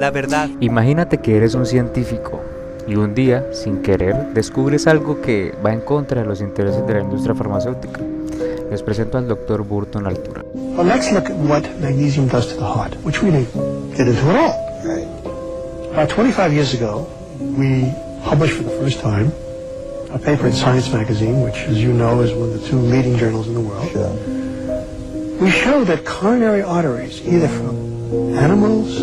la verdad. Imagínate que eres un científico y un día, sin querer, descubres algo que va en contra de los intereses de la industria farmacéutica. Les presento al Dr. Burton Altura. Well, let's look at what magnesium does to the heart, which we didn't get into at all. Right. About 25 years ago, we published for the first time a paper in Science magazine, which, as you know, is one of the two leading journals in the world. Sure. We showed that coronary arteries, either from animals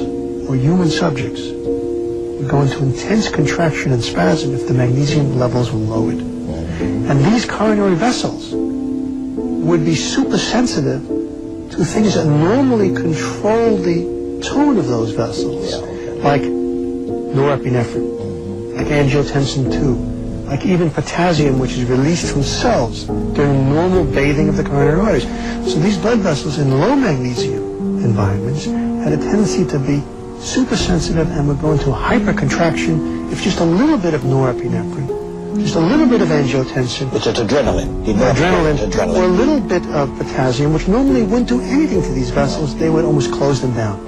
or human subjects, would go into intense contraction and spasm if the magnesium levels were lowered. Mm-hmm. And these coronary vessels would be super sensitive to things that normally control the tone of those vessels, like norepinephrine, like angiotensin II, like even potassium, which is released from cells during normal bathing of the coronary arteries. So these blood vessels in low magnesium environments had a tendency to be super sensitive and would go into hypercontraction if just a little bit of norepinephrine, just a little bit of angiotensin, which is adrenaline, or a little bit of potassium, which normally wouldn't do anything to these vessels, they would almost close them down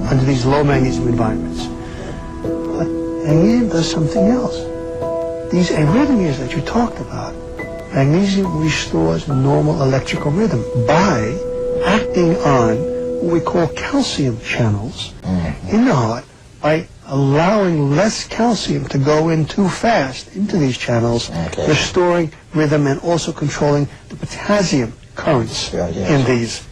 under these low magnesium environments. But magnesium does something else. These arrhythmias that you talked about, magnesium restores normal electrical rhythm by acting on what we call calcium channels in the heart, by allowing less calcium to go in too fast into these channels, restoring rhythm and also controlling the potassium currents in these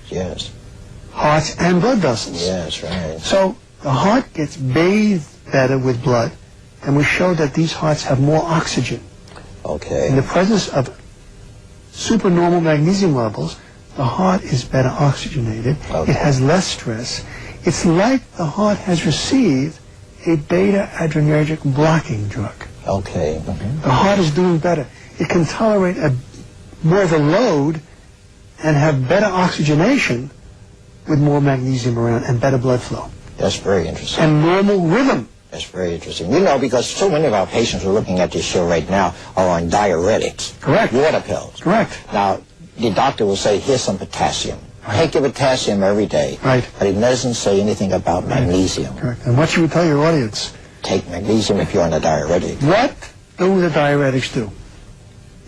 hearts and blood vessels. Yes, right. So the heart gets bathed better with blood, and we show that these hearts have more oxygen. Okay. In the presence of supernormal magnesium levels, the heart is better oxygenated. It has less stress. It's like the heart has received a beta-adrenergic blocking drug. Okay. The heart is doing better. It can tolerate more of a load and have better oxygenation with more magnesium around and better blood flow. That's very interesting. And normal rhythm. That's very interesting. You know, because so many of our patients who are looking at this show right now are on diuretics. Correct. Water pills. Correct. Now, the doctor will say, here's some potassium. Take your potassium every day. Right. But it doesn't say anything about magnesium. Correct. And what should we tell your audience? Take magnesium if you're on a diuretic. What do the diuretics do?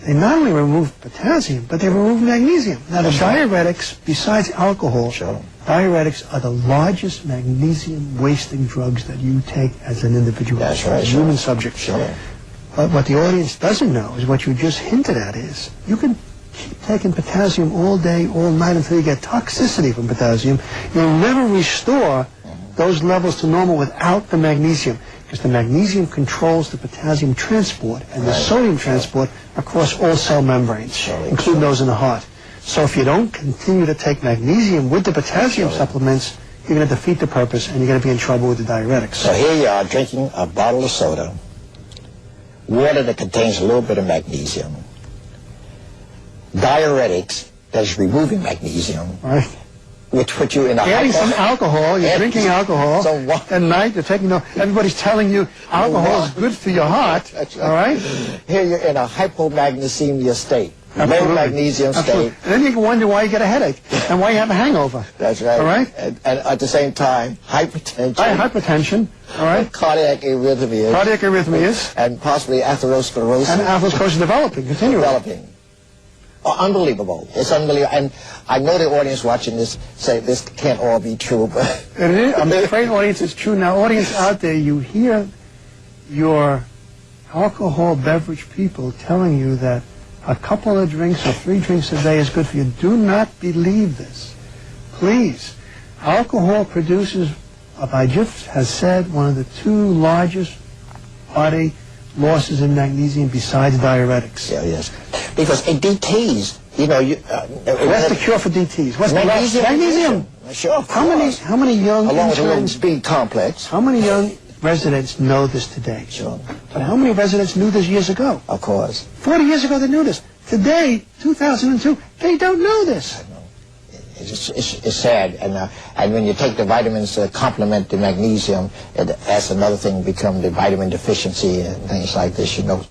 They not only remove potassium, but they remove magnesium. Now, the diuretics, besides alcohol, diuretics are the largest magnesium-wasting drugs that you take as an individual, as a human subject. But what the audience doesn't know is what you just hinted at is you can keep taking potassium all day, all night until you get toxicity from potassium. You'll never restore those levels to normal without the magnesium, because the magnesium controls the potassium transport and the sodium transport across all cell membranes, including those in the heart. So if you don't continue to take magnesium with the potassium supplements, you're going to defeat the purpose and you're going to be in trouble with the diuretics. So here you are drinking a bottle of soda, water that contains a little bit of magnesium, diuretics that's removing magnesium, which put you in a adding some alcohol, you're drinking alcohol, at night you're taking everybody's telling you alcohol is good for your heart, all right? Here you're in a hypomagnesemia state, low magnesium state. And then you can wonder why you get a headache and why you have a hangover. That's right. All right? And at the same time, hypertension. Hypertension, all right? Cardiac arrhythmias. Cardiac arrhythmias. And possibly atherosclerosis. And atherosclerosis developing, continually. Developing. Oh, unbelievable. It's unbelievable. And I know the audience watching this say this can't all be true, but it is. I'm afraid, audience, it's true. Now, audience out there, you hear your alcohol beverage people telling you that a couple of drinks or 3 drinks a day is good for you. Do not believe this. Please. Alcohol produces, Abhijit has said, one of the 2 largest body losses in magnesium besides diuretics. Yes. Because it DTs, you know, what's the cure for DTs? What's magnesium? Magnesium. Sure, of course. How many young along interns, with a little B complex. How many young residents know this today? Sure. But how many residents knew this years ago? Of course. 40 years ago they knew this. Today, 2002, they don't know this. I know. It's sad, and when you take the vitamins to complement the magnesium, that's another thing, become the vitamin deficiency and things like this, you know.